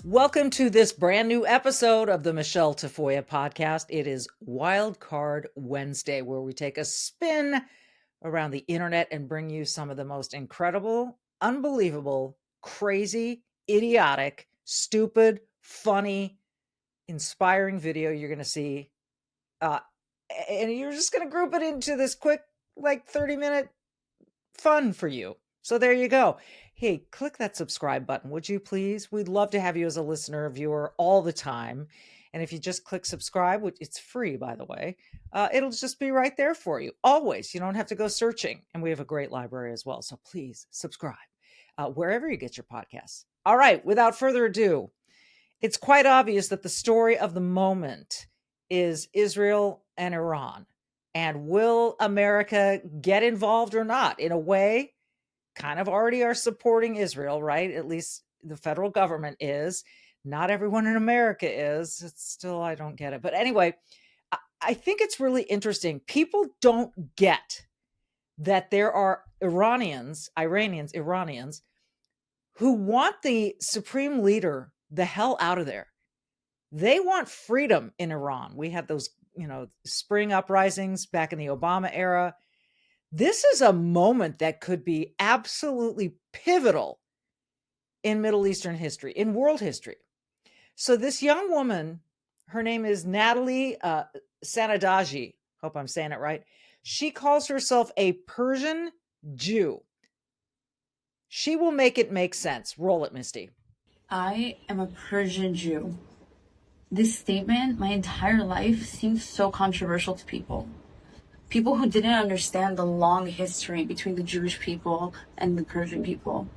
Welcome to this brand new episode of the Michele Tafoya podcast. It is Wildcard Wednesday, where we take a spin around the internet and bring you some of the most incredible, unbelievable, crazy, idiotic, stupid, funny, inspiring video you're going to see. And you're just going to group it into this quick, 30-minute fun for you. So there you go. Hey, click that subscribe button, would you please? We'd love to have you as a listener or viewer all the time. And if you just click subscribe, which it's free, by the way, it'll just be right there for you. Always. You don't have to go searching. And we have a great library as well. So please subscribe wherever you get your podcasts. All right. Without further ado, it's quite obvious that the story of the moment is Israel and Iran. And will America get involved or not? In a way, kind of already are supporting Israel, right? At least the federal government is. Not everyone in America is. It's still, I don't get it. But anyway, I think it's really interesting. People don't get that there are Iranians, who want the supreme leader the hell out of there. They want freedom in Iran. We had those, spring uprisings back in the Obama era. This is a moment that could be absolutely pivotal in Middle Eastern history, in world history. So this young woman, her name is Natalie Sanadaji. Hope I'm saying it right. She calls herself a Persian Jew. She will make it make sense. Roll it, Misty. I am a Persian Jew. This statement, my entire life, seems so controversial to people. People who didn't understand the long history between the Jewish people and the Persian people.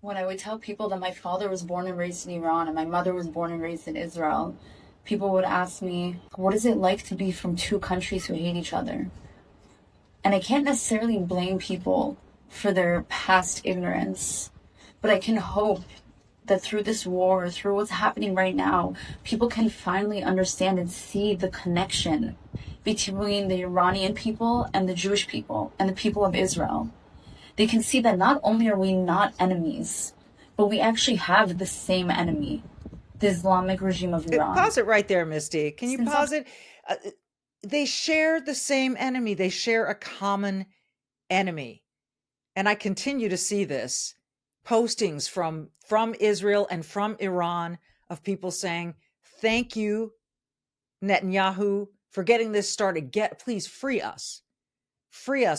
When I would tell people that my father was born and raised in Iran and my mother was born and raised in Israel, people would ask me, what is it like to be from two countries who hate each other? And I can't necessarily blame people for their past ignorance, but I can hope that through this war, through what's happening right now, people can finally understand and see the connection between the Iranian people and the Jewish people and the people of Israel. They can see that not only are we not enemies, but we actually have the same enemy, the Islamic regime of Iran. Pause it right there, Misty. Can you pause it? They share the same enemy. They share a common enemy. And I continue to see this, postings from Israel and from Iran of people saying, thank you, Netanyahu, for getting this started. Please free us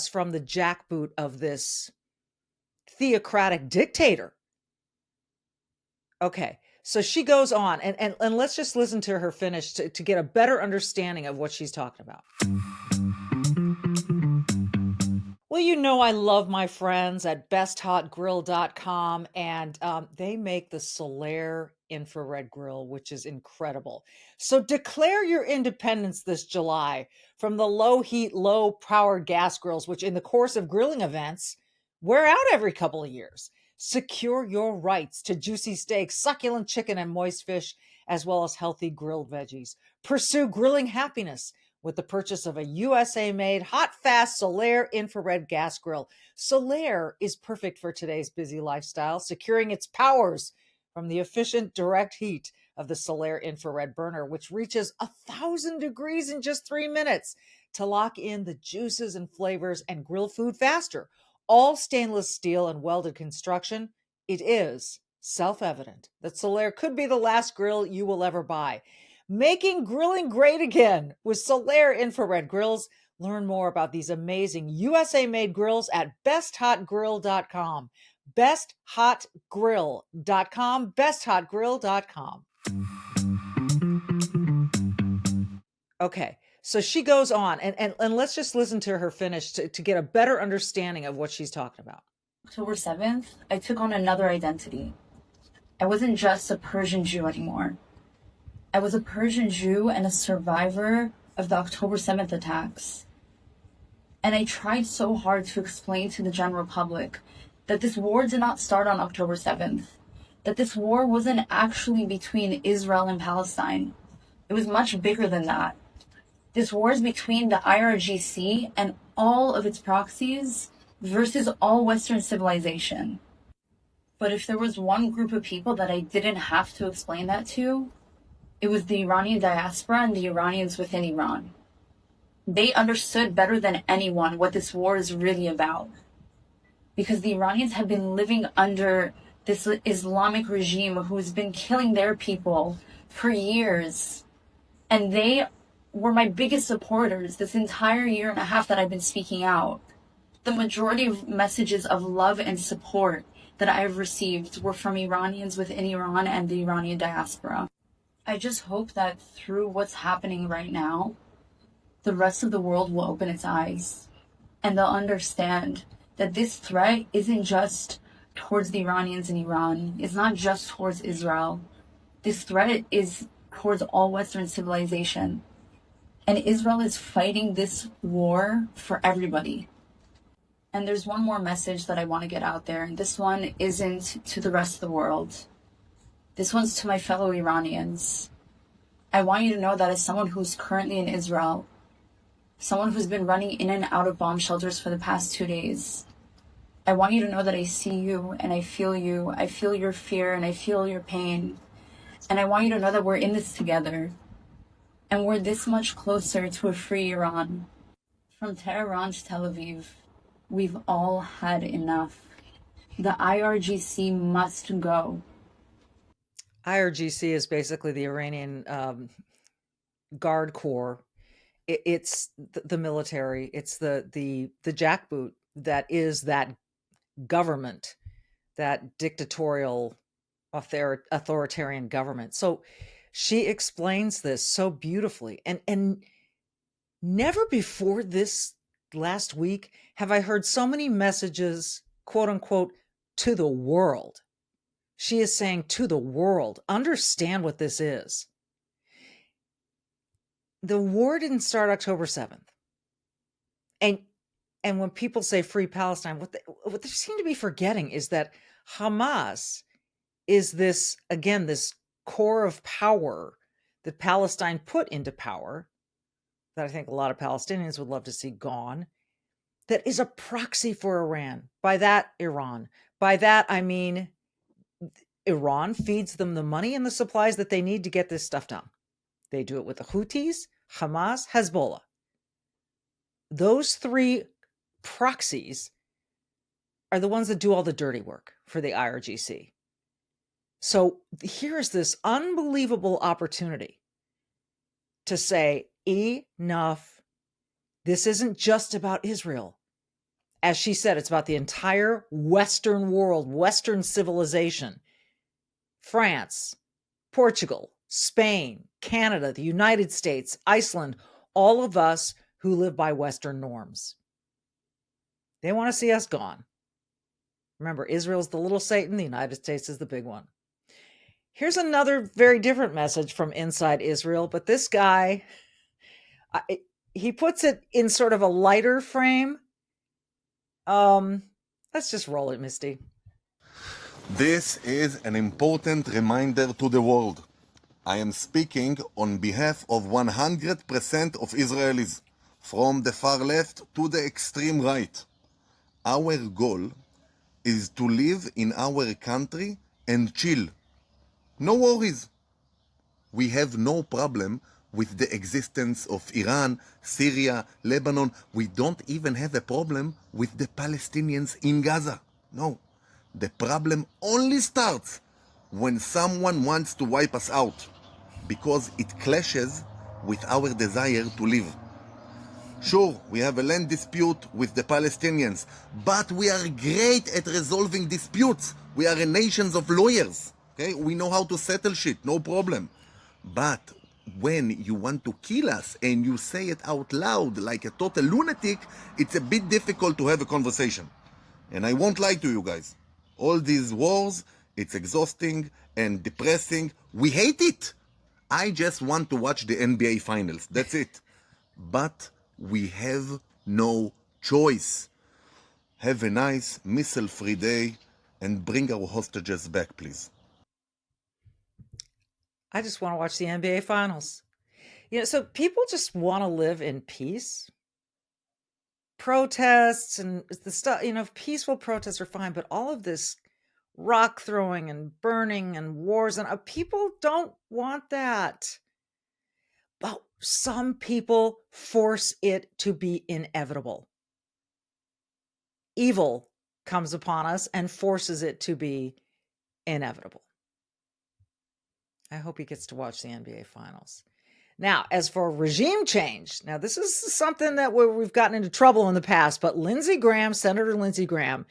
from the jackboot of this theocratic dictator. Okay, so she goes on, and let's just listen to her finish to get a better understanding of what she's talking about. Well, I love my friends at besthotgrill.com, and they make the Solaire Infrared Grill, which is incredible. So declare your independence this July from the low heat, low power gas grills, which in the course of grilling events wear out every couple of years. Secure your rights to juicy steaks, succulent chicken, and moist fish, as well as healthy grilled veggies. Pursue grilling happiness with the purchase of a USA-made, hot, fast Solaire infrared gas grill. Solaire is perfect for today's busy lifestyle, securing its powers from the efficient direct heat of the Solaire infrared burner, which reaches 1,000 degrees in just 3 minutes to lock in the juices and flavors and grill food faster. All stainless steel and welded construction, it is self-evident that Solaire could be the last grill you will ever buy. Making grilling great again with Solaire Infrared Grills. Learn more about these amazing USA-made grills at besthotgrill.com. besthotgrill.com. besthotgrill.com. Okay, so she goes on, and let's just listen to her finish to get a better understanding of what she's talking about. October 7th, I took on another identity. I wasn't just a Persian Jew anymore. I was a Persian Jew and a survivor of the October 7th attacks. And I tried so hard to explain to the general public that this war did not start on October 7th, that this war wasn't actually between Israel and Palestine. It was much bigger than that. This war is between the IRGC and all of its proxies versus all Western civilization. But if there was one group of people that I didn't have to explain that to, it was the Iranian diaspora and the Iranians within Iran. They understood better than anyone what this war is really about. Because the Iranians have been living under this Islamic regime who has been killing their people for years. And they were my biggest supporters this entire year and a half that I've been speaking out. The majority of messages of love and support that I've received were from Iranians within Iran and the Iranian diaspora. I just hope that through what's happening right now, the rest of the world will open its eyes and they'll understand that this threat isn't just towards the Iranians in Iran. It's not just towards Israel. This threat is towards all Western civilization. And Israel is fighting this war for everybody. And there's one more message that I want to get out there, and this one isn't to the rest of the world. This one's to my fellow Iranians. I want you to know that as someone who's currently in Israel, someone who's been running in and out of bomb shelters for the past 2 days, I want you to know that I see you and I feel you. I feel your fear and I feel your pain. And I want you to know that we're in this together. And we're this much closer to a free Iran. From Tehran to Tel Aviv, we've all had enough. The IRGC must go. IRGC is basically the Iranian Guard Corps. It's the military. It's the jackboot that is that government, that dictatorial, authoritarian government. So she explains this so beautifully, and never before this last week have I heard so many messages, quote unquote, to the world. She is saying to the world, understand what this is. The war didn't start October 7th. And when people say free Palestine, what they seem to be forgetting is that Hamas is this core of power that Palestine put into power, that I think a lot of Palestinians would love to see gone, that is a proxy for Iran. By that, Iran. By that, I mean Iran feeds them the money and the supplies that they need to get this stuff done. They do it with the Houthis, Hamas, Hezbollah. Those three proxies are the ones that do all the dirty work for the IRGC. So here's this unbelievable opportunity to say, enough. This isn't just about Israel. As she said, it's about the entire Western world, Western civilization. France, Portugal, Spain, Canada, the United States, Iceland, all of us who live by Western norms. They want to see us gone. Remember, Israel's the little Satan, the United States is the big one. Here's another very different message from inside Israel, but this guy, he puts it in sort of a lighter frame. Let's just roll it, Misty. This is an important reminder to the world. I am speaking on behalf of 100% of Israelis, from the far left to the extreme right. Our goal is to live in our country and chill. No worries. We have no problem with the existence of Iran, Syria, Lebanon. We don't even have a problem with the Palestinians in Gaza. No. The problem only starts when someone wants to wipe us out, because it clashes with our desire to live. Sure, we have a land dispute with the Palestinians, but we are great at resolving disputes. We are a nation of lawyers. Okay? We know how to settle shit, no problem. But when you want to kill us and you say it out loud like a total lunatic, it's a bit difficult to have a conversation. And I won't lie to you guys. All these wars, it's exhausting and depressing. We hate it. I just want to watch the NBA finals. That's it. But we have no choice. Have a nice missile-free day and bring our hostages back, please. I just want to watch the NBA finals. So people just want to live in peace. Protests and the stuff, peaceful protests are fine, but all of this rock throwing and burning and wars and people don't want that. But some people force it to be inevitable. Evil comes upon us and forces it to be inevitable. I hope he gets to watch the NBA Finals. Now, as for regime change, now this is something that we've gotten into trouble in the past, but Senator Lindsey Graham,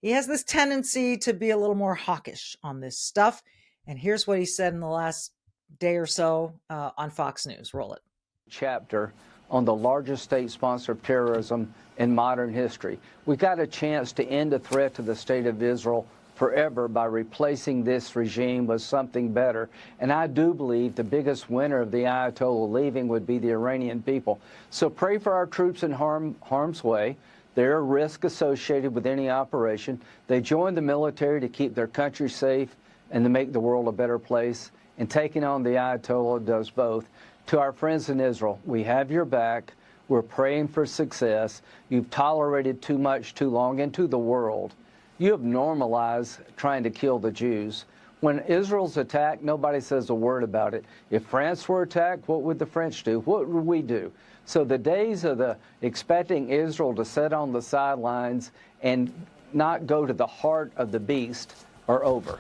he has this tendency to be a little more hawkish on this stuff. And here's what he said in the last day or so on Fox News. Roll it. Chapter on the largest state sponsor of terrorism in modern history. We got a chance to end a threat to the state of Israel forever by replacing this regime with something better. And I do believe the biggest winner of the Ayatollah leaving would be the Iranian people. So pray for our troops in harm's way. There are risks associated with any operation. They join the military to keep their country safe and to make the world a better place. And taking on the Ayatollah does both. To our friends in Israel, we have your back. We're praying for success. You've tolerated too much too long into the world. You have normalized trying to kill the Jews. When Israel's attacked, nobody says a word about it. If France were attacked, what would the French do? What would we do? So the days of expecting Israel to sit on the sidelines and not go to the heart of the beast are over.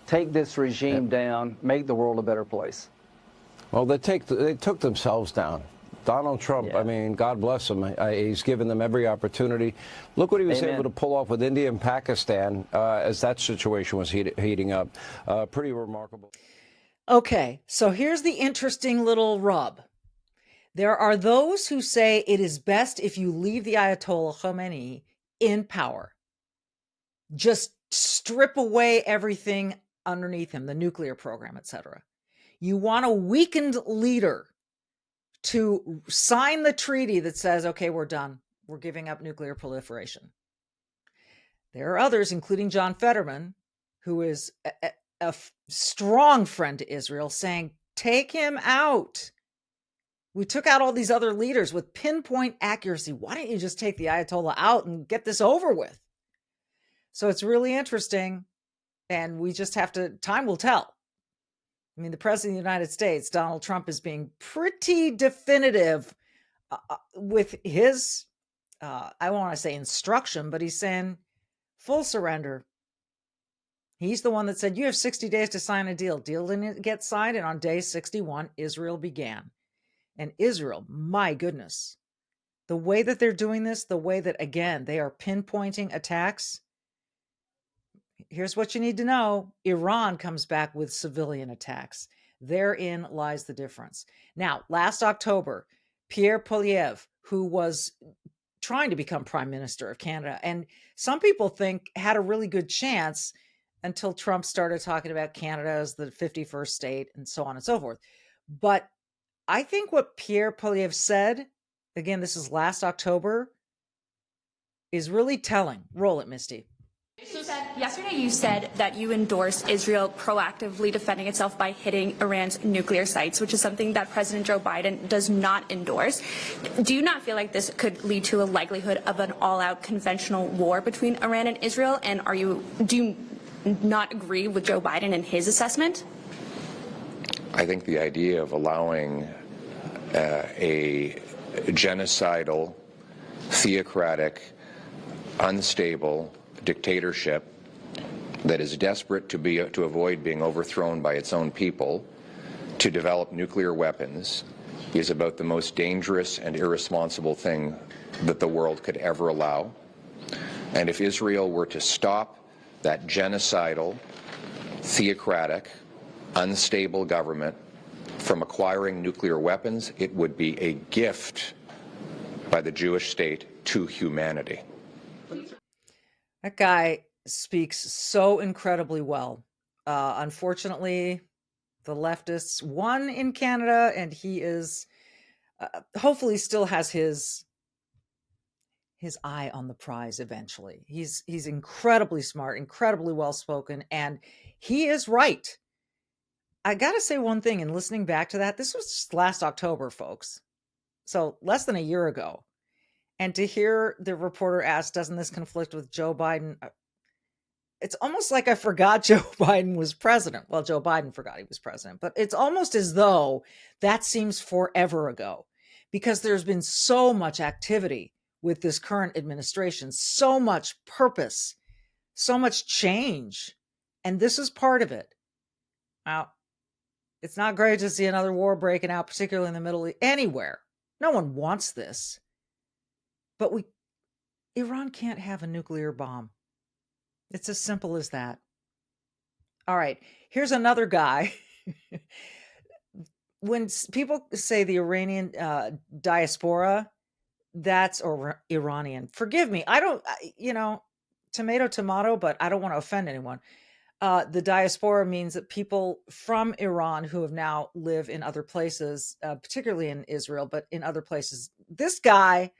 Take this regime down, make the world a better place. Well, they took themselves down. Donald Trump, I mean, God bless him. He's given them every opportunity. Look what he was able to pull off with India and Pakistan as that situation was heating up. Pretty remarkable. Okay, so here's the interesting little rub. There are those who say it is best if you leave the Ayatollah Khomeini in power. Just strip away everything underneath him, the nuclear program, etc. You want a weakened leader to sign the treaty that says, okay, we're done. We're giving up nuclear proliferation. There are others, including John Fetterman, who is a strong friend to Israel, saying, take him out. We took out all these other leaders with pinpoint accuracy. Why don't you just take the Ayatollah out and get this over with? So it's really interesting. And we just have to, time will tell. I mean, the president of the United States, Donald Trump, is being pretty definitive with his, I don't want to say instruction, but he's saying full surrender. He's the one that said, you have 60 days to sign a deal. Deal didn't get signed. And on day 61, Israel began. And Israel, my goodness, the way that they're doing this, the way that, again, they are pinpointing attacks. Here's what you need to know. Iran comes back with civilian attacks. Therein lies the difference. Now, last October, Pierre Poilievre, who was trying to become prime minister of Canada, and some people think had a really good chance until Trump started talking about Canada as the 51st state and so on and so forth. But I think what Pierre Poilievre said, again, this is last October, is really telling. Roll it, Misty. Yesterday you said that you endorse Israel proactively defending itself by hitting Iran's nuclear sites, which is something that President Joe Biden does not endorse. Do you not feel like this could lead to a likelihood of an all-out conventional war between Iran and Israel? And do you not agree with Joe Biden and his assessment? I think the idea of allowing a genocidal, theocratic, unstable dictatorship that is desperate to avoid being overthrown by its own people to develop nuclear weapons is about the most dangerous and irresponsible thing that the world could ever allow. And if Israel were to stop that genocidal, theocratic, unstable government from acquiring nuclear weapons, it would be a gift by the Jewish state to humanity. That guy speaks so incredibly well. Unfortunately, the leftists won in Canada, and he is hopefully still has his eye on the prize eventually. He's incredibly smart, incredibly well spoken, and he is right. I got to say one thing in listening back to that. This was just last October, folks. So less than a year ago. And to hear the reporter ask, doesn't this conflict with Joe Biden? It's almost like I forgot Joe Biden was president. Well, Joe Biden forgot he was president, but it's almost as though that seems forever ago because there's been so much activity with this current administration, so much purpose, so much change. And this is part of it. Now, it's not great to see another war breaking out, particularly in the Middle East, anywhere. No one wants this. But Iran can't have a nuclear bomb. It's as simple as that. All right, here's another guy. When people say the Iranian diaspora, or Iranian, forgive me. I don't, tomato, but I don't want to offend anyone. The diaspora means that people from Iran who have now live in other places, particularly in Israel, but in other places. This guy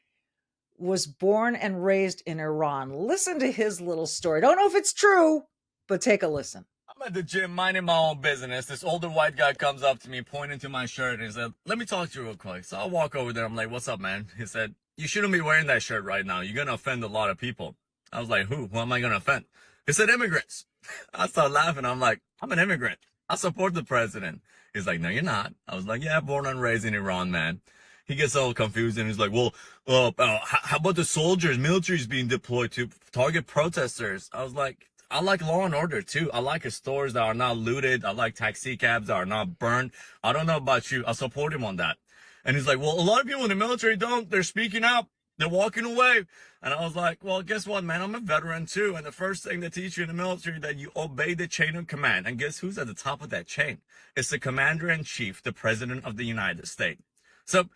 was born and raised in Iran. Listen to his little story. Don't know if it's true, but take a listen. I'm at the gym minding my own business. This older white guy comes up to me, pointing to my shirt, and he said, let me talk to you real quick. So I walk over there. I'm like, what's up, man? He said, you shouldn't be wearing that shirt right now. You're going to offend a lot of people. I was like, who? Who am I going to offend? He said, immigrants. I started laughing. I'm like, I'm an immigrant. I support the president. He's like, no, you're not. I was like, yeah, born and raised in Iran, man. He gets all confused and he's like, well, how about the soldiers, military's being deployed to target protesters? I was like, I like law and order too. I like stores that are not looted. I like taxi cabs that are not burned. I don't know about you. I support him on that. And he's like, well, a lot of people in the military don't. They're speaking up. They're walking away. And I was like, well, guess what, man? I'm a veteran too. And the first thing they teach you in the military that you obey the chain of command. And guess who's at the top of that chain? It's the commander-in-chief, the president of the United States. So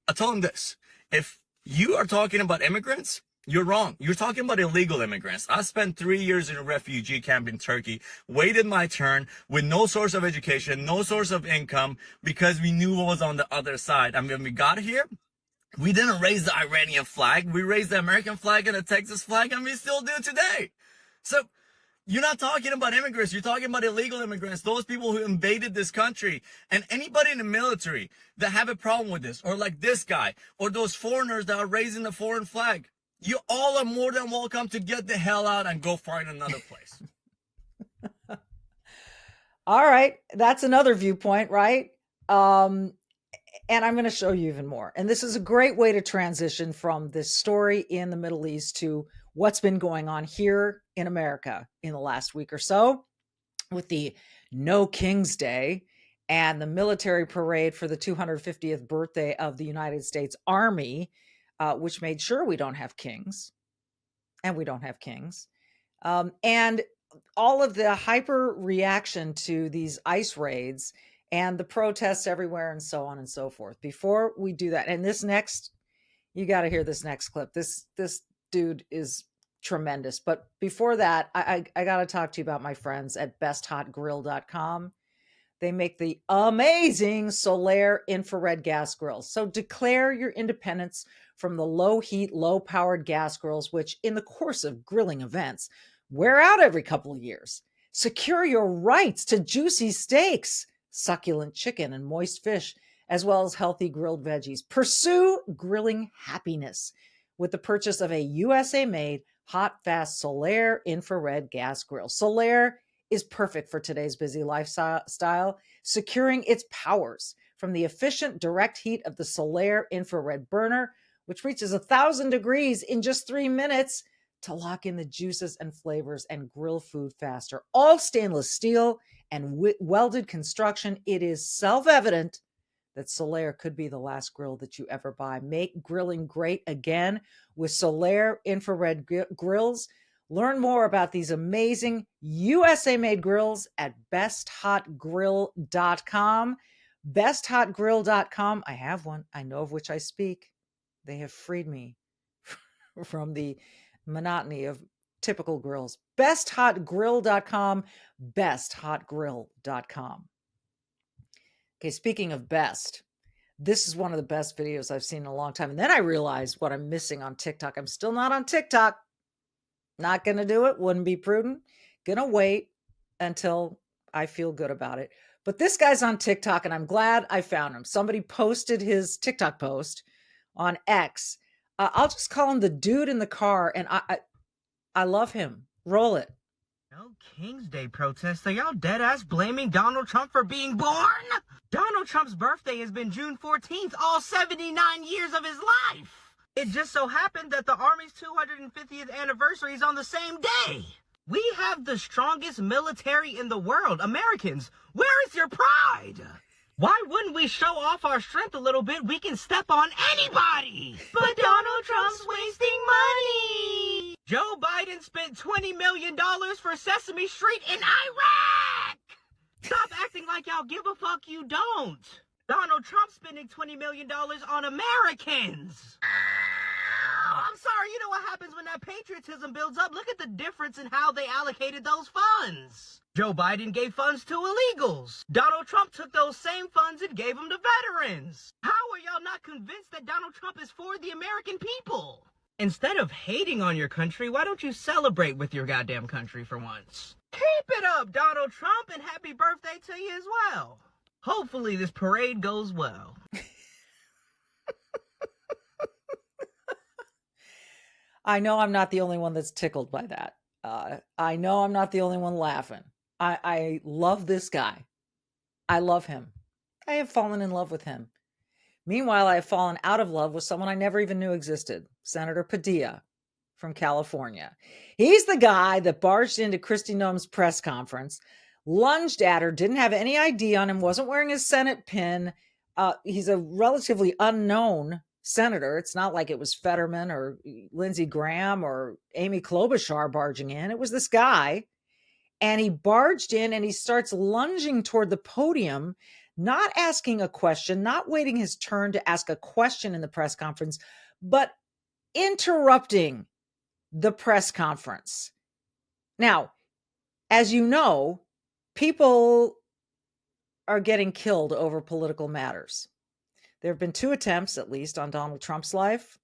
I told him this. If you are talking about immigrants, you're wrong. You're talking about illegal immigrants. I spent 3 years in a refugee camp in Turkey, waited my turn with no source of education, no source of income, because we knew what was on the other side. And when we got here, we didn't raise the Iranian flag. We raised the American flag and the Texas flag, and we still do today. So you're not talking about immigrants. You're talking about illegal immigrants, those people who invaded this country. And anybody in the military that have a problem with this, or like this guy, or those foreigners that are raising the foreign flag, you all are more than welcome to get the hell out and go find another place. All right. That's another viewpoint, right? And I'm going to show you even more. And this is a great way to transition from this story in the Middle East to what's been going on here in America in the last week or so with the No Kings Day and the military parade for the 250th birthday of the United States Army, which made sure we don't have kings. And we don't have kings. And all of the hyper reaction to these ICE raids and the protests everywhere and so on and so forth. Before we do that, and this next, you got to hear this next clip. This dude is tremendous. But before that, I got to talk to you about my friends at besthotgrill.com. They make the amazing Solaire Infrared gas grills. So declare your independence from the low heat, low powered gas grills, which in the course of grilling events, wear out every couple of years. Secure your rights to juicy steaks, succulent chicken, and moist fish, as well as healthy grilled veggies. Pursue grilling happiness with the purchase of a USA-made, hot, fast Solaire infrared gas grill. Solaire is perfect for today's busy lifestyle, securing its powers from the efficient direct heat of the Solaire infrared burner, which reaches 1,000 degrees in just 3 minutes to lock in the juices and flavors and grill food faster. All stainless steel and welded construction. It is self-evident that Solaire could be the last grill that you ever buy. Make grilling great again with Solaire Infrared Grills. Learn more about these amazing USA-made grills at besthotgrill.com. Besthotgrill.com. I have one. I know of which I speak. They have freed me from the monotony of typical grills. Besthotgrill.com. Besthotgrill.com. Okay, speaking of best, this is one of the best videos I've seen in a long time. And then I realized what I'm missing on TikTok. I'm still not on TikTok. Not going to do it. Wouldn't be prudent. Going to wait until I feel good about it. But this guy's on TikTok, and I'm glad I found him. Somebody posted his TikTok post on X. I'll just call him the dude in the car, and I love him. Roll it. No King's Day protests. Are y'all dead-ass blaming Donald Trump for being born? Donald Trump's birthday has been June 14th, all 79 years of his life. It just so happened that the Army's 250th anniversary is on the same day. We have the strongest military in the world. Americans, where is your pride? Why wouldn't we show off our strength a little bit? We can step on anybody. But Donald Trump's wasting money. Joe Biden spent $20 million for Sesame Street in Iraq. Stop acting like y'all give a fuck, you don't. Donald Trump spending $20 million on Americans. I'm sorry, you know what happens when that patriotism builds up? Look at the difference in how they allocated those funds. Joe Biden gave funds to illegals. Donald Trump took those same funds and gave them to veterans. How are y'all not convinced that Donald Trump is for the American people? Instead of hating on your country, why don't you celebrate with your goddamn country for once? Keep it up, Donald Trump, and happy birthday to you as well. Hopefully this parade goes well. I know I'm not the only one that's tickled by that. I know I'm not the only one laughing. I love this guy. I love him. I have fallen in love with him. Meanwhile, I have fallen out of love with someone I never even knew existed, Senator Padilla from California. He's the guy that barged into Kristi Noem's press conference, lunged at her, didn't have any ID on him, wasn't wearing his Senate pin. He's a relatively unknown senator. It's not like it was Fetterman or Lindsey Graham or Amy Klobuchar barging in. It was this guy. And he barged in and he starts lunging toward the podium, not asking a question, not waiting his turn to ask a question in the press conference, but interrupting the press conference. Now, as you know, people are getting killed over political matters. There have been 2 attempts, at least, on Donald Trump's life.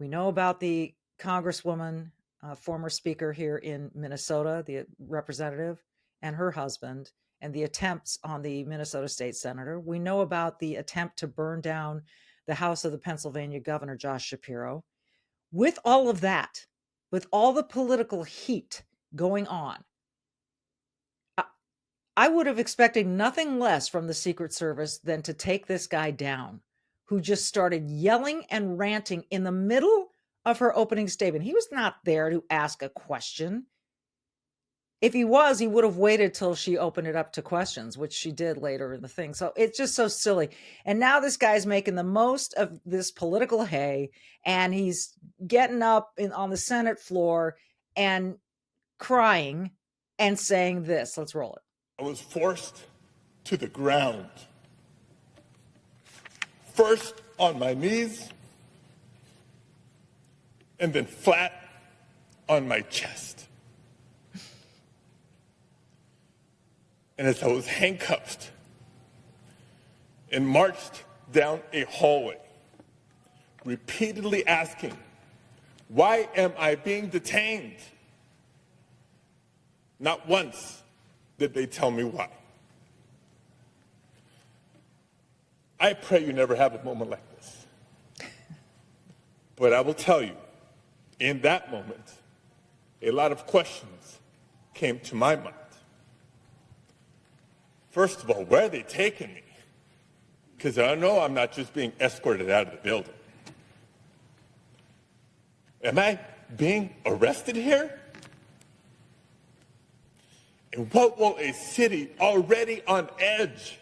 We know about the Congresswoman, former speaker here in Minnesota, the representative, and her husband, and the attempts on the Minnesota state senator. We know about the attempt to burn down the house of the Pennsylvania governor, Josh Shapiro. With all of that, with all the political heat going on, I would have expected nothing less from the Secret Service than to take this guy down, who just started yelling and ranting in the middle of her opening statement. He was not there to ask a question. If he was, he would have waited till she opened it up to questions, which she did later in the thing. So it's just so silly. And now this guy's making the most of this political hay, and he's getting up on the Senate floor and crying and saying this. Let's roll it. I was forced to the ground. First on my knees, and then flat on my chest. And as I was handcuffed and marched down a hallway, repeatedly asking, why am I being detained? Not once did they tell me why. I pray you never have a moment like this. But I will tell you, in that moment, a lot of questions came to my mind. First of all, where are they taking me? Because I know I'm not just being escorted out of the building. Am I being arrested here? And what will a city already on edge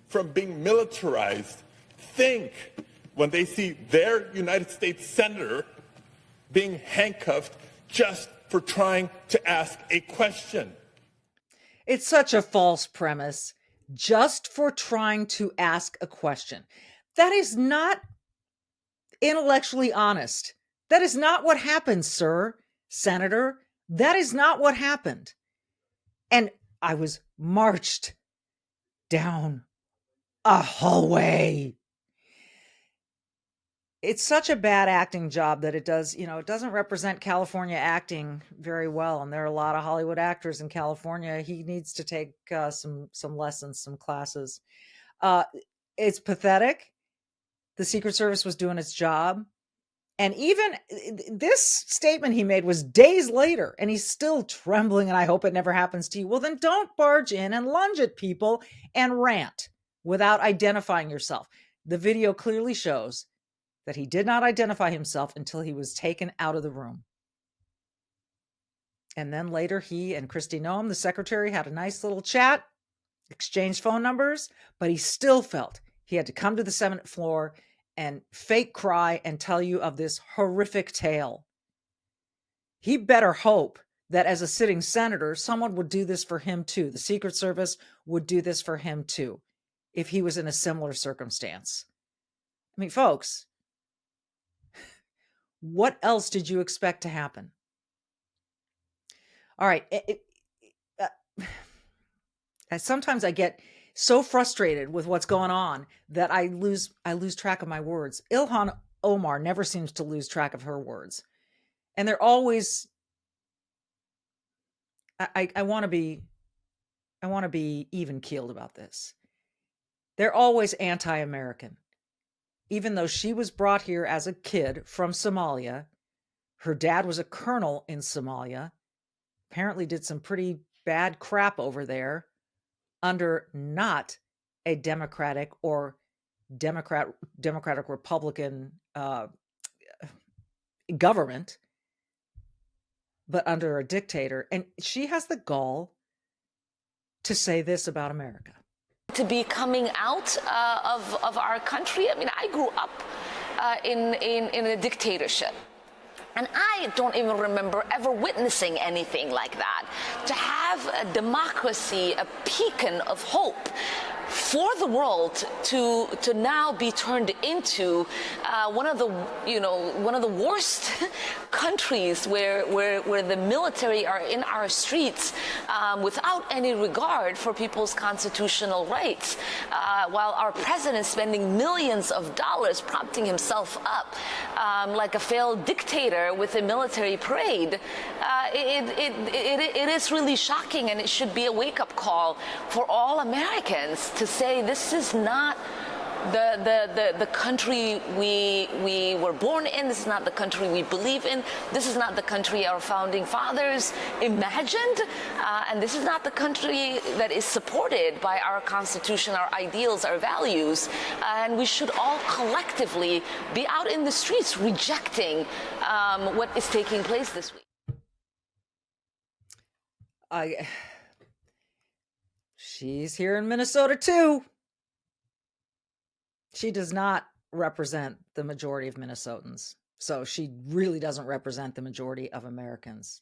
from being militarized think when they see their United States senator being handcuffed just for trying to ask a question? It's such a false premise, just for trying to ask a question. That is not intellectually honest. That is not what happened, sir, Senator. That is not what happened. And I was marched down a hallway. it's such a bad acting job that it doesn't represent California acting very well. And there are a lot of Hollywood actors in California. He needs to take some lessons, some classes. It's pathetic. The Secret Service was doing its job. And even this statement he made was days later, and he's still trembling, and I hope it never happens to you. Well, then don't barge in and lunge at people and rant without identifying yourself. The video clearly shows that he did not identify himself until he was taken out of the room. And then later, he and Kristi Noem, the secretary, had a nice little chat, exchanged phone numbers, but he still felt he had to come to the Senate floor and fake cry and tell you of this horrific tale. He better hope that as a sitting senator, someone would do this for him too. The Secret Service would do this for him too, if he was in a similar circumstance. I mean, folks, what else did you expect to happen? All right. Sometimes I get so frustrated with what's going on that I lose track of my words. Ilhan Omar never seems to lose track of her words. And they're always, I want to be even keeled about this. They're always anti-American. Even though she was brought here as a kid from Somalia, her dad was a colonel in Somalia, apparently did some pretty bad crap over there under not a Democratic or Democratic Republican government, but under a dictator. And she has the gall to say this about America. To be coming out of our country. I mean, I grew up in a dictatorship. And I don't even remember ever witnessing anything like that. To have a democracy, a beacon of hope for the world to now be turned into one of the worst countries where the military are in our streets without any regard for people's constitutional rights, while our president is spending millions of dollars propping himself up like a failed dictator with a military parade. It is really shocking, and it should be a wake-up call for all Americans to say this is not the country we were born in. This is not the country we believe in. This is not the country our founding fathers imagined. And this is not the country that is supported by our Constitution, our ideals, our values. And we should all collectively be out in the streets rejecting what is taking place this week. She's here in Minnesota too. She does not represent the majority of Minnesotans. So she really doesn't represent the majority of Americans.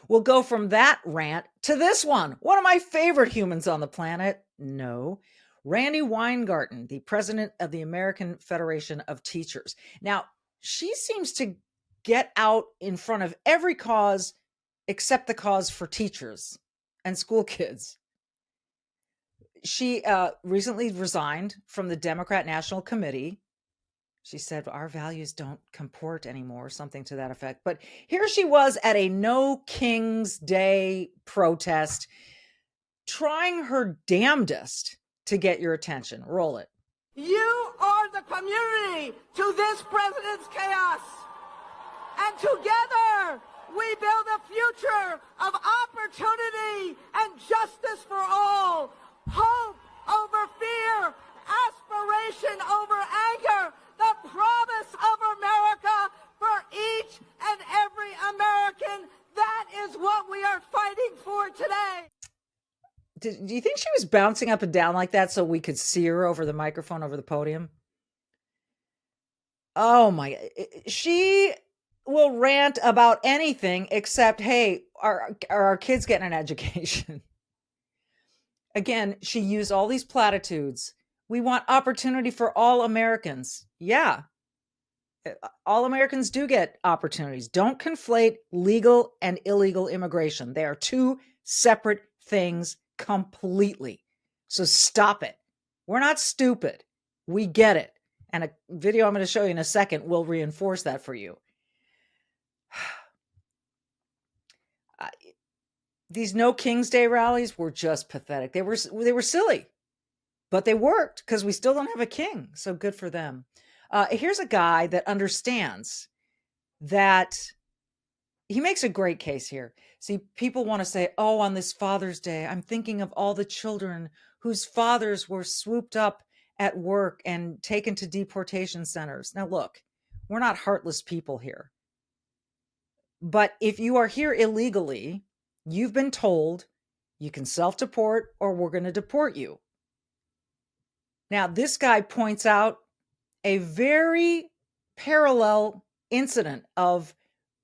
We'll go from that rant to this one of my favorite humans on the planet. No, Randi Weingarten, the president of the American Federation of Teachers. Now, she seems to get out in front of every cause except the cause for teachers and school kids. She recently resigned from the Democrat National Committee. She said, our values don't comport anymore, something to that effect. But here she was at a No King's Day protest, trying her damnedest to get your attention. Roll it. You are the community to this president's chaos. And together, we build a future of opportunity and justice for all. Hope over fear, aspiration over anger, the promise of America for each and every American. That is what we are fighting for today. Do you think she was bouncing up and down like that so we could see her over the microphone, over the podium? Oh my, she will rant about anything except, hey, are our kids getting an education? Again, she used all these platitudes. We want opportunity for all Americans. Yeah, all Americans do get opportunities. Don't conflate legal and illegal immigration. They are two separate things completely. So stop it. We're not stupid. We get it. And a video I'm going to show you in a second will reinforce that for you. These No King's Day rallies were just pathetic. They were silly, but they worked because we still don't have a king. So good for them. Here's a guy that understands that. He makes a great case here. See, people want to say, oh, on this Father's Day, I'm thinking of all the children whose fathers were swooped up at work and taken to deportation centers. Now, look, we're not heartless people here. But if you are here illegally, you've been told you can self-deport or we're going to deport you. Now, this guy points out a very parallel incident of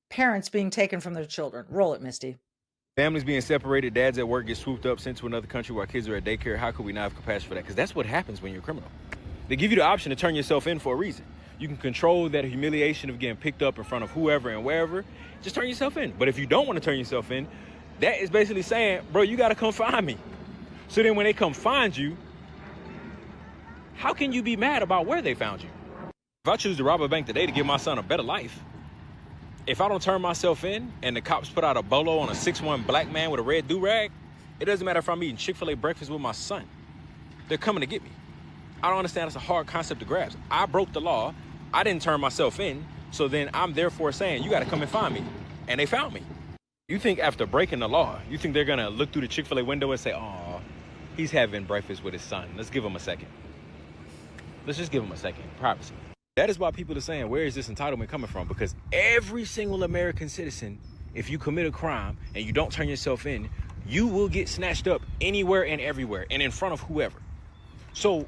parents being taken from their children. Roll it, Misty. Families being separated, dads at work get swooped up, sent to another country while kids are at daycare. How could we not have compassion for that? Because that's what happens when you're a criminal. They give you the option to turn yourself in for a reason. You can control that humiliation of getting picked up in front of whoever and wherever. Just turn yourself in. But if you don't want to turn yourself in, that is basically saying, bro, you got to come find me. So then when they come find you, how can you be mad about where they found you? If I choose to rob a bank today to give my son a better life, if I don't turn myself in and the cops put out a bolo on a 6'1" black man with a red do-rag, it doesn't matter if I'm eating Chick-fil-A breakfast with my son. They're coming to get me. I don't understand. It's a hard concept to grasp. I broke the law. I didn't turn myself in. So then I'm therefore saying, you got to come and find me. And they found me. You think after breaking the law, you think they're going to look through the Chick-fil-A window and say, oh, he's having breakfast with his son. Let's give him a second. Let's just give him a second. Privacy. That is why people are saying, where is this entitlement coming from? Because every single American citizen, if you commit a crime and you don't turn yourself in, you will get snatched up anywhere and everywhere and in front of whoever. So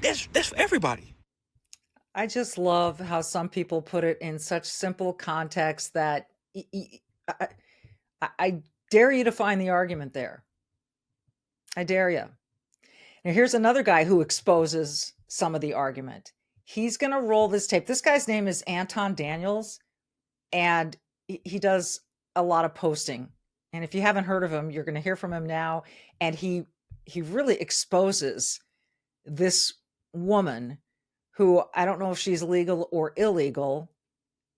that's for everybody. I just love how some people put it in such simple context that I dare you to find the argument there. I dare you. Now, here's another guy who exposes some of the argument. He's going to roll this tape. This guy's name is Anton Daniels, and he does a lot of posting. And if you haven't heard of him, you're going to hear from him now. And he really exposes this woman who, I don't know if she's legal or illegal,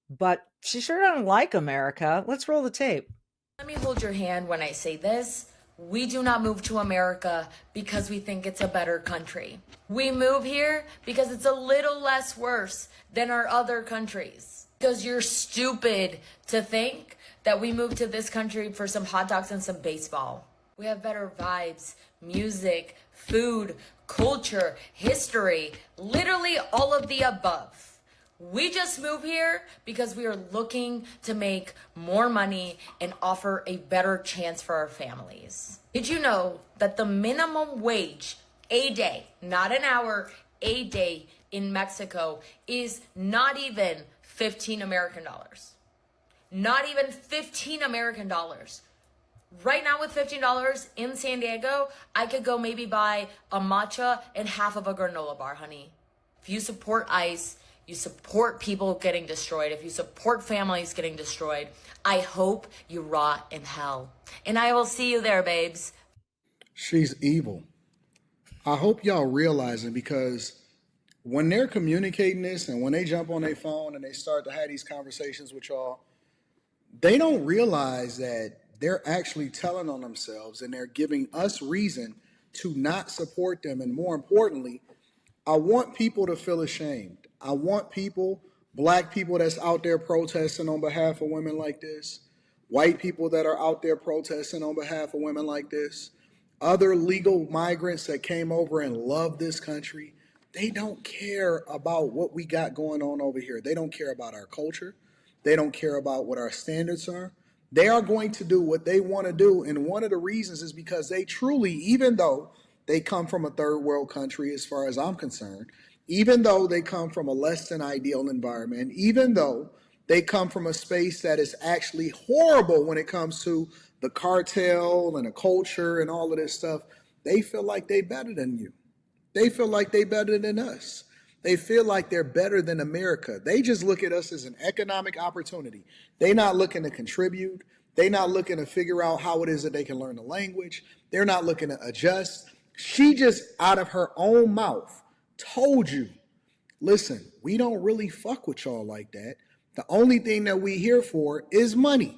but she sure doesn't like America. Let's roll the tape. Let me hold your hand when I say this. We do not move to America because we think it's a better country. We move here because it's a little less worse than our other countries. Because you're stupid to think that we moved to this country for some hot dogs and some baseball. We have better vibes, music, food, culture, history, literally all of the above. We just move here because we are looking to make more money and offer a better chance for our families. Did you know that the minimum wage a day, not an hour, a day in Mexico is not even 15 American dollars? Not even 15 American dollars. Right now with $15 in San Diego, I could go maybe buy a matcha and half of a granola bar, honey. If you support ICE, you support people getting destroyed. If you support families getting destroyed, I hope you rot in hell. And I will see you there, babes. She's evil. I hope y'all realizing, because when they're communicating this and when they jump on their phone and they start to have these conversations with y'all, they don't realize that they're actually telling on themselves and they're giving us reason to not support them. And more importantly, I want people to feel ashamed. I want people, black people that's out there protesting on behalf of women like this, white people that are out there protesting on behalf of women like this, other legal migrants that came over and love this country. They don't care about what we got going on over here. They don't care about our culture. They don't care about what our standards are. They are going to do what they want to do. And one of the reasons is because they truly, even though they come from a third world country, as far as I'm concerned, even though they come from a less than ideal environment, even though they come from a space that is actually horrible when it comes to the cartel and the culture and all of this stuff, they feel like they're better than you. They feel like they're better than us. They feel like they're better than America. They just look at us as an economic opportunity. They're not looking to contribute. They're not looking to figure out how it is that they can learn the language. They're not looking to adjust. She just out of her own mouth told you, listen, we don't really fuck with y'all like that. The only thing that we here for is money.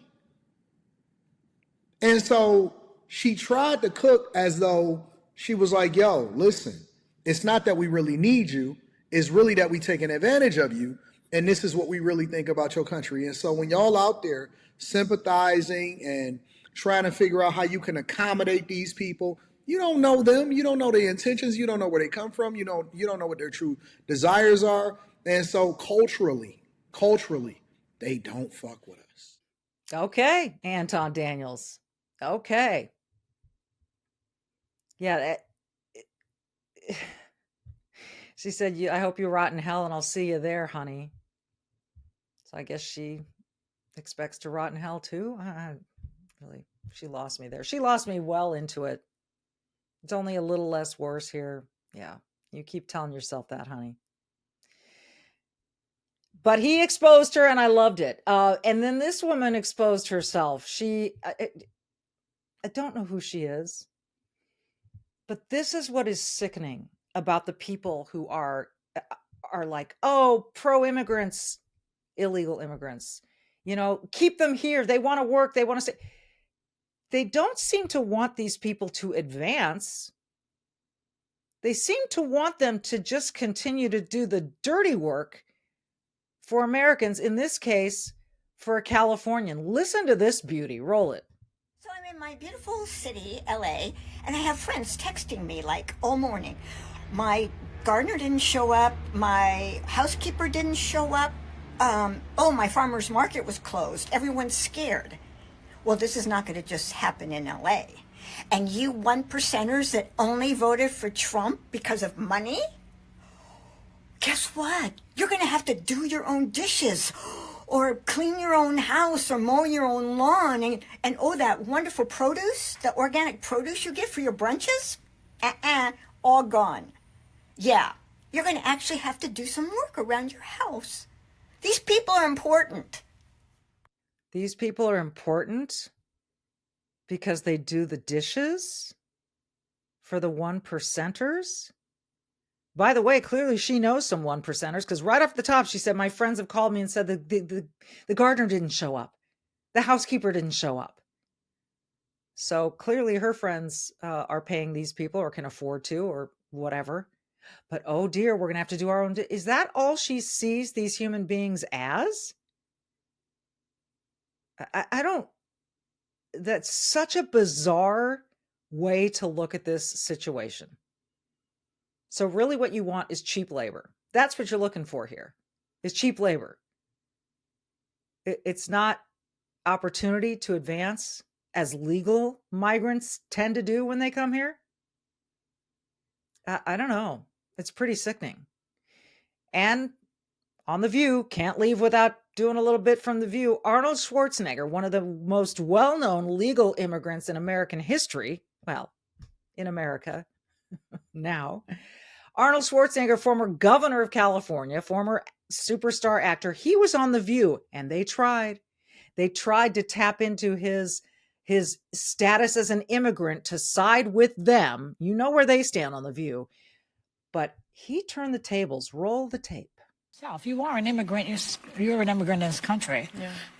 And so she tried to cook as though she was like, yo, listen, it's not that we really need you. It's really that we taking advantage of you. And this is what we really think about your country. And so when y'all out there sympathizing and trying to figure out how you can accommodate these people, you don't know them. You don't know their intentions. You don't know where they come from. You don't know what their true desires are. And so culturally, they don't fuck with us. Okay, Anton Daniels. Okay. Yeah. She said, I hope you rot in hell and I'll see you there, honey. So I guess she expects to rot in hell too. Really, she lost me there. She lost me well into it. It's only a little less worse here. Yeah, you keep telling yourself that, honey. But he exposed her and I loved it. And then this woman exposed herself. I don't know who she is. But this is what is sickening about the people who are like, oh, pro-immigrants, illegal immigrants, keep them here. They want to work. They want to stay. They don't seem to want these people to advance. They seem to want them to just continue to do the dirty work for Americans, in this case, for a Californian. Listen to this beauty. Roll it. So I'm in my beautiful city, LA, and I have friends texting me like all morning. My gardener didn't show up. My housekeeper didn't show up. My farmer's market was closed. Everyone's scared. Well, this is not going to just happen in LA. And you 1%ers that only voted for Trump because of money? Guess what? You're going to have to do your own dishes or clean your own house or mow your own lawn. And that wonderful produce, the organic produce you get for your brunches? All gone. Yeah, you're going to actually have to do some work around your house. These people are important. These people are important because they do the dishes for the 1%ers. By the way, clearly she knows some 1%ers because right off the top, she said, my friends have called me and said the gardener didn't show up. The housekeeper didn't show up. So clearly her friends are paying these people or can afford to or whatever. But oh dear, we're going to have to do our own. Is that all she sees these human beings as? I don't. That's such a bizarre way to look at this situation. So really what you want is cheap labor. That's what you're looking for here, is cheap labor. It's not opportunity to advance as legal migrants tend to do when they come here. I don't know. It's pretty sickening. And on The View, can't leave without doing a little bit from The View. Arnold Schwarzenegger, one of the most well-known legal immigrants in American history. Well, in America now. Arnold Schwarzenegger, former governor of California, former superstar actor. He was on The View and they tried. They tried to tap into his status as an immigrant to side with them. You know where they stand on The View. But he turned the tables. Roll the tape. So if you are an immigrant, you're an immigrant in this country.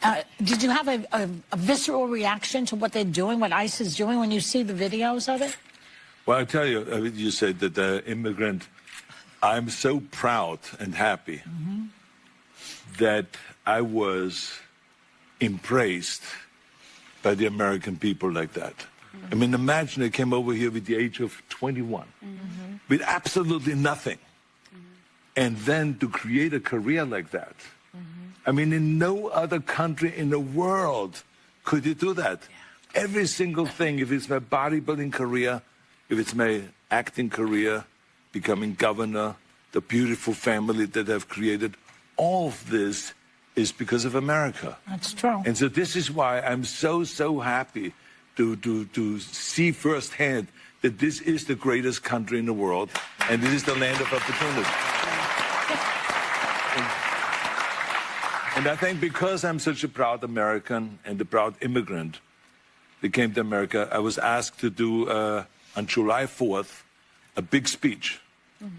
Yeah. Did you have a visceral reaction to what they're doing, what ICE is doing when you see the videos of it? Well, I tell you, you said that the immigrant, I'm so proud and happy that I was impressed by the American people like that. I mean, imagine they came over here with the age of 21, with absolutely nothing. And then to create a career like that. I mean, in no other country in the world could you do that. Yeah. Every single thing, if it's my bodybuilding career, if it's my acting career, becoming governor, the beautiful family that I've created, all of this is because of America. That's true. And so this is why I'm so happy to see firsthand that this is the greatest country in the world, and this is the land of opportunity. And I think because I'm such a proud American and a proud immigrant that came to America, I was asked to do, on July 4th, a big speech,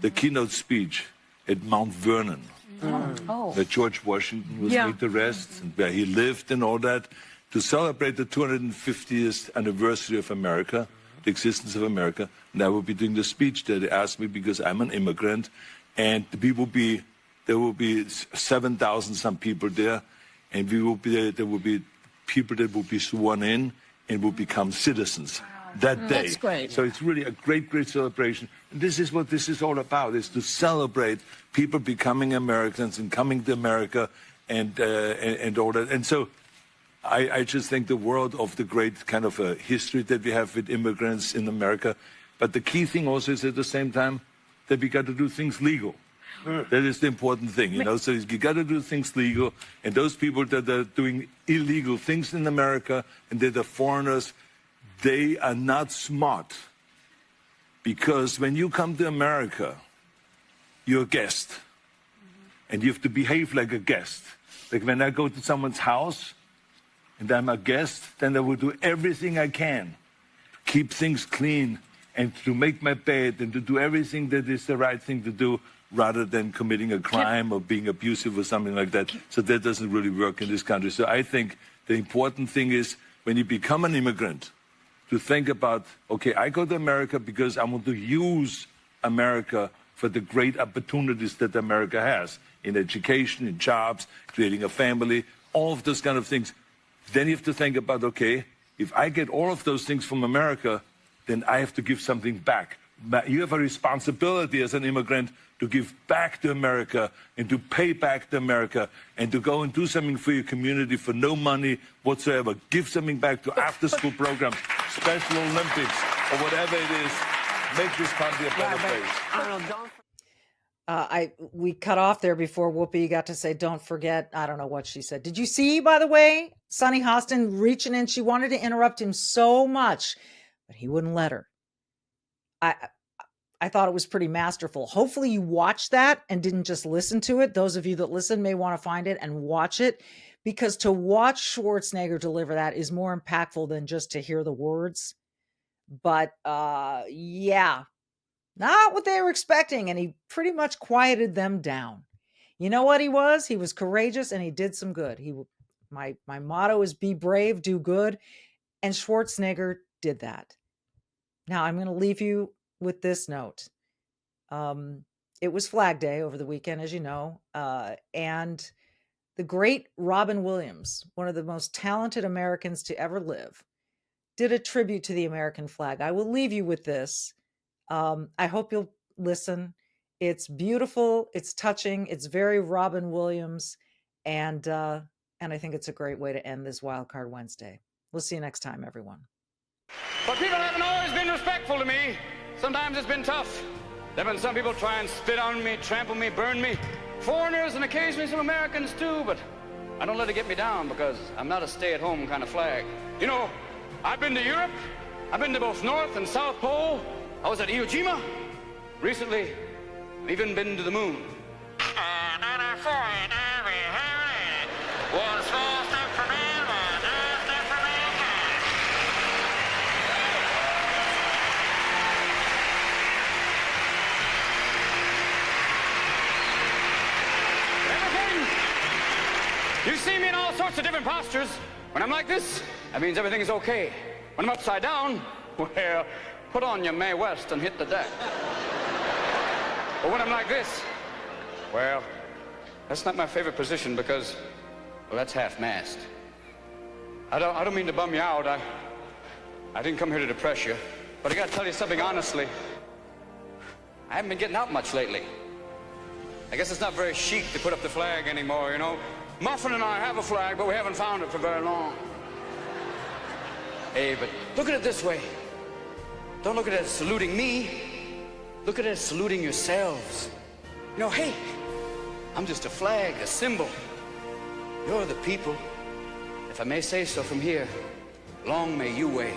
the keynote speech at Mount Vernon, where George Washington was laid to rest, and where he lived and all that, to celebrate the 250th anniversary of America, the existence of America. And I will be doing the speech there. They asked me because I'm an immigrant, and there will be 7,000 some people there, and there will be people that will be sworn in and will become citizens that day. That's great. So it's really a great, great celebration. And this is what this is all about, is to celebrate people becoming Americans and coming to America and all that. And so I just think the world of the great kind of history that we have with immigrants in America. But the key thing also is at the same time that we got to do things legal. That is the important thing, you know. So you got to do things legal. And those people that are doing illegal things in America and that are foreigners, they are not smart. Because when you come to America, you're a guest. And you have to behave like a guest. Like when I go to someone's house and I'm a guest, then I will do everything I can to keep things clean and to make my bed and to do everything that is the right thing to do, rather than committing a crime or being abusive or something like that. So that doesn't really work in this country. So I think the important thing is when you become an immigrant, to think about, okay, I go to America because I want to use America for the great opportunities that America has in education, in jobs, creating a family, all of those kind of things. Then you have to think about, okay, if I get all of those things from America, then I have to give something back. You have a responsibility as an immigrant to give back to America and to pay back to America and to go and do something for your community for no money whatsoever. Give something back to after-school programs, Special Olympics, or whatever it is. Make this country a better place. Arnold, we cut off there before Whoopi got to say, don't forget. I don't know what she said. Did you see, by the way, Sonny Hostin reaching in? She wanted to interrupt him so much, but he wouldn't let her. I thought it was pretty masterful. Hopefully you watched that and didn't just listen to it. Those of you that listen may want to find it and watch it, because to watch Schwarzenegger deliver that is more impactful than just to hear the words. But yeah, not what they were expecting. And he pretty much quieted them down. You know what he was? He was courageous and he did some good. My motto is be brave, do good. And Schwarzenegger did that. Now I'm going to leave you with this note. It was Flag Day over the weekend, as you know, and the great Robin Williams, one of the most talented Americans to ever live, did a tribute to the American flag. I will leave you with this. I hope you'll listen. It's beautiful. It's touching. It's very Robin Williams. And I think it's a great way to end this Wildcard Wednesday. We'll see you next time, everyone. But people haven't always been respectful to me. Sometimes it's been tough. There have been some people try and spit on me, trample me, burn me. Foreigners and occasionally some Americans too, but I don't let it get me down because I'm not a stay-at-home kind of flag. You know, I've been to Europe. I've been to both North and South Pole. I was at Iwo Jima. Recently, I've even been to the moon. One small step for man, one giant step for mankind. You see me in all sorts of different postures. When I'm like this, that means everything is okay. When I'm upside down, well, put on your Mae West and hit the deck. But when I'm like this, well, that's not my favorite position because, well, that's half-mast. I don't mean to bum you out. I didn't come here to depress you, but I gotta tell you something honestly. I haven't been getting out much lately. I guess it's not very chic to put up the flag anymore, you know. Muffin and I have a flag, but we haven't found it for very long. Hey, but look at it this way. Don't look at it as saluting me. Look at it as saluting yourselves. You know, hey, I'm just a flag, a symbol. You're the people. If I may say so from here, long may you wave.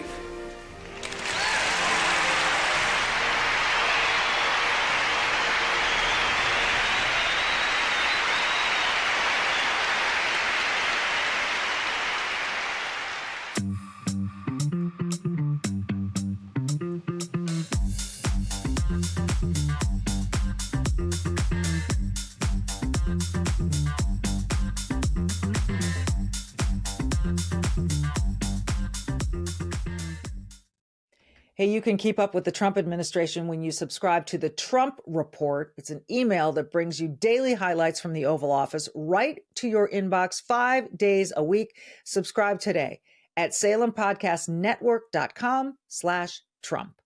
Hey, you can keep up with the Trump administration when you subscribe to the Trump Report. It's an email that brings you daily highlights from the Oval Office right to your inbox 5 days a week. Subscribe today at SalemPodcastNetwork.com/Trump.